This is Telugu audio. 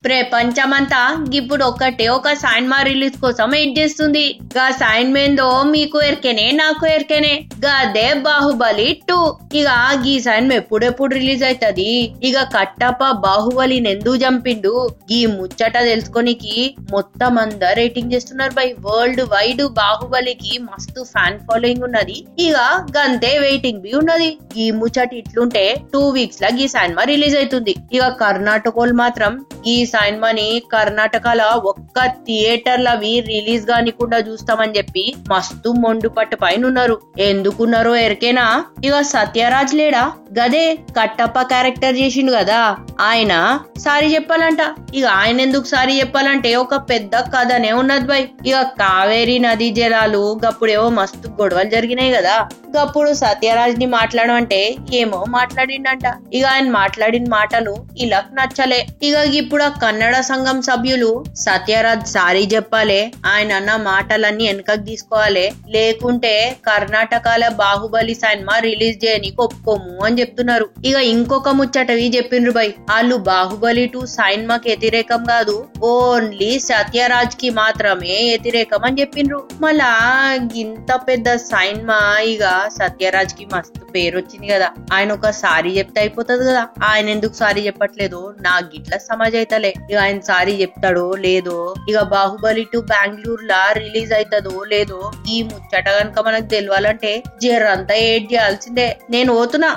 ప్రపంచమంతా ఇప్పుడు ఒక్కటే ఒక సినిమా రిలీజ్ కోసం వెయిట్ చేస్తుంది. గా సైన్ మేందో మీకు ఎరికేనే నాకు ఎరికేనే, గదే బాహుబలి 2. ఇక గీ సైన్ ఎప్పుడెప్పుడు రిలీజ్ అవుతుంది, ఇక కట్టప్ప బాహుబలిని ఎందుకు చంపిండు, ఈ ముచ్చట తెలుసుకోనికి మొత్తం అందరు రేటింగ్ చేస్తున్నారు బై. వరల్డ్ వైడ్ బాహుబలికి మస్తు ఫ్యాన్ ఫాలోయింగ్ ఉన్నది. ఇక గంతే వెయిటింగ్ బి ఉన్నది. ఈ ముచ్చట ఇట్లుంటే 2 వీక్స్ లా ఈ సినిమా రిలీజ్ అవుతుంది. ఇక కర్ణాటకలో మాత్రం ఈ సినిమాని కర్ణాటకలో ఒక్క థియేటర్ల రిలీజ్ గానికుండా చూస్తామని చెప్పి మస్తు మొండు పట్టు పైన ఉన్నారు. ఎందుకున్నారో ఎరికేనా, ఇక సత్యరాజ్ లేడా, గదే కట్టప్ప క్యారెక్టర్ చేసిండు కదా, ఆయన సారీ చెప్పాలంట. ఇక ఆయన ఎందుకు సారీ చెప్పాలంటే ఒక పెద్ద కథనే ఉన్నది బై. ఇక కావేరీ నదీ జలాలు గప్పుడేవో మస్తు గొడవలు జరిగినాయి కదా, గప్పుడు సత్యరాజ్ ని మాట్లాడమంటే ఏమో మాట్లాడిండంట. ఇక ఆయన మాట్లాడిన మాటలు ఇలా నచ్చలే. ఇక ఇప్పుడు ఆ కన్నడ సంఘం సభ్యులు సత్యరాజ్ సారీ చెప్పాలి, ఆయన అన్న మాటలన్నీ వెనకకు తీసుకోవాలి, లేకుంటే కర్ణాటకలో బాహుబలి సినిమా రిలీజ్ చేయని ఒప్పుకోము అని చెప్తున్నారు. ఇక ఇంకొక ముచ్చటవి చెప్పిండ్రు బై, వాళ్ళు బాహుబలి 2 సినిమాకి వ్యతిరేకం కాదు, ఓన్లీ సత్యరాజ్ కి మాత్రమే వ్యతిరేకం అని చెప్పిండ్రు. మళ్ళా ఇంత పెద్ద సినిమా ఇక సత్యరాజ్ కి మస్తు పేరు వచ్చింది కదా, ఆయన ఒక సారీ చెప్తే అయిపోతుంది కదా, ఆయన ఎందుకు సారీ చెప్పట్లేదు నాకు గిట్ల సమాజ్ అయితలే. ఇక ఆయన సారీ చెప్తాడో లేదో, ఇక బాహుబలి 2 బెంగళూరు లా రిలీజ్ అవుతుందో లేదో, ఈ ముచ్చట గనక మనకు తెలియాలంటే జరంతా ఏడ్ చేయాల్సిందే. నేను పోతున్నా.